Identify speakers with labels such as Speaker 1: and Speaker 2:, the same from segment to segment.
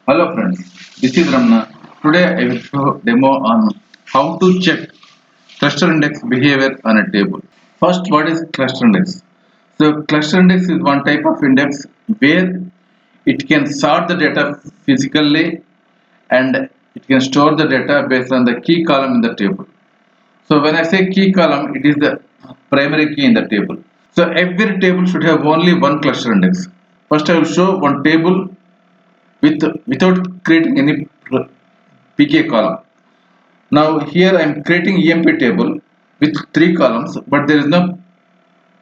Speaker 1: Hello friends, this is Ramna. Today I will show demo on how to check cluster index behavior on a table. First, what is cluster index? So cluster index is one type of index where it can sort the data physically and it can store the data based on the key column in the table. So when I say key column, it is the primary key in the table. So every table should have only one cluster index. First I will show one table without creating any pk column. Now here I am creating EMP table with 3 columns, but there is no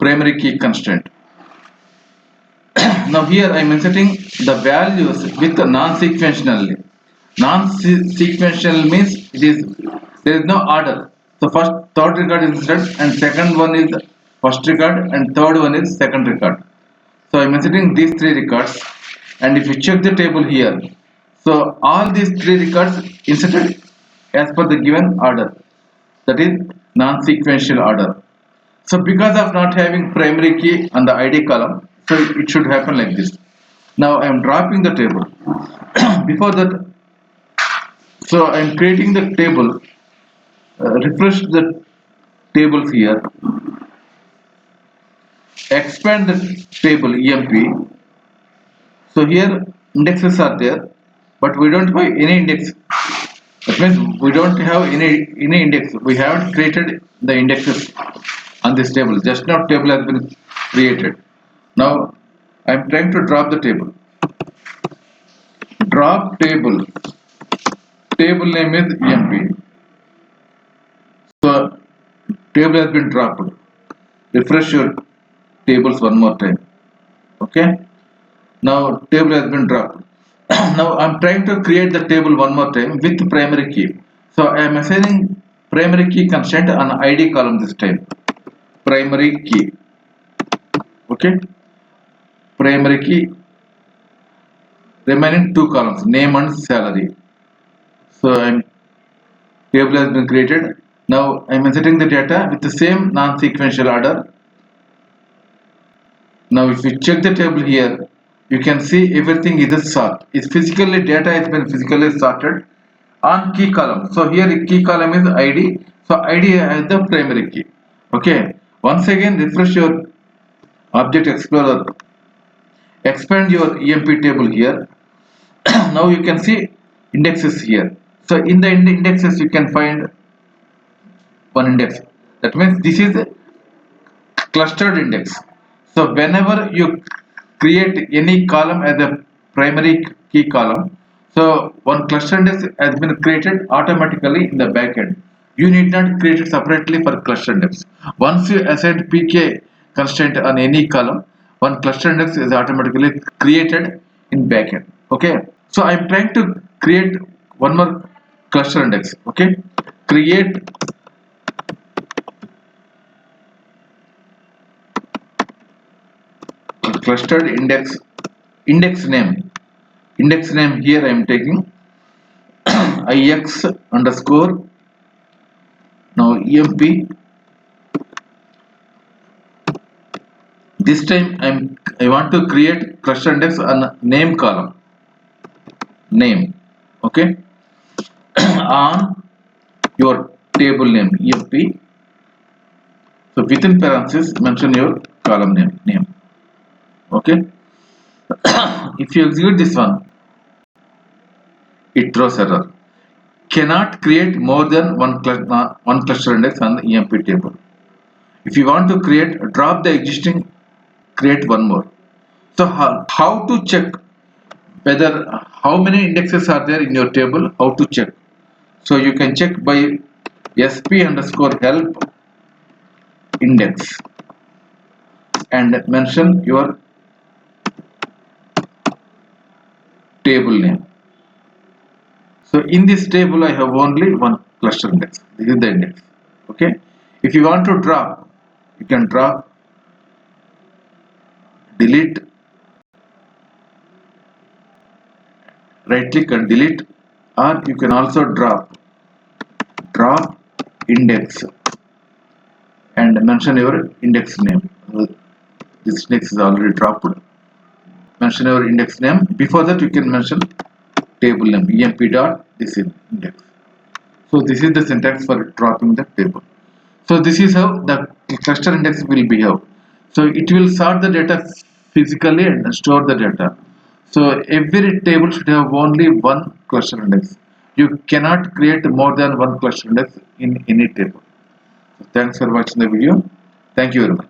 Speaker 1: primary key constraint. Now here I am inserting the values with non-sequentially. Non-sequential means there is no order. So first third record is inserted and second one is first record and third one is second record. So I am inserting these 3 records, and if you check the table here, so all these 3 records inserted as per the given order, that is non-sequential order. So because of not having primary key on the ID column, so it should happen like this. Now I am dropping the table. Before that, so I am creating the table, refresh the tables here, expand the table EMP. So here indexes are there, but we don't have any index. That means we don't have any index. We haven't created the indexes on this table. Just now table has been created. Now I am trying to drop the table. Drop table. Table name is EMP. So table has been dropped. Refresh your tables one more time. Okay. Now table has been dropped. Now I am trying to create the table one more time with primary key. So I am assigning primary key constraint on ID column this time. Primary key. Okay. Primary key. Remaining 2 columns, name and salary. So table has been created. Now I am inserting the data with the same non-sequential order. Now if you check the table here, you can see everything is a sort. It's physically data has been physically sorted on key column. So here key column is ID. So ID has the primary key. Okay. Once again refresh your Object Explorer. Expand your EMP table here. Now you can see indexes here. So in the indexes you can find one index. That means this is a clustered index. So whenever you create any column as a primary key column, so one cluster index has been created automatically in the backend. You need not create it separately for cluster index. Once you assign pk constraint on any column, one cluster index is automatically created in backend. Okay. So I am trying to create one more cluster index. Okay. Create clustered index name here I am taking ix underscore, now emp. This time I want to create cluster index on name column, name. Okay. On your table name emp. So within parentheses mention your column name. Okay. If you execute this one, it throws error. Cannot create more than one cluster index on the EMP table. If you want to drop the existing, create one more. So how to check whether how many indexes are there in your table? How to check? So you can check by sp underscore help index and mention your table name. So in this table I have only one cluster index. This is the index. Okay. If you want to drop, you can drop, delete, right click and delete, or you can also drop index and mention your index name. This index is already dropped. Mention your index name. Before that you can mention table name emp dot this index. So this is the syntax for dropping the table. So this is how the cluster index will behave. So it will sort the data physically and store the data. So every table should have only one cluster index. You cannot create more than one cluster index in any table. So thanks for watching the video. Thank you very much.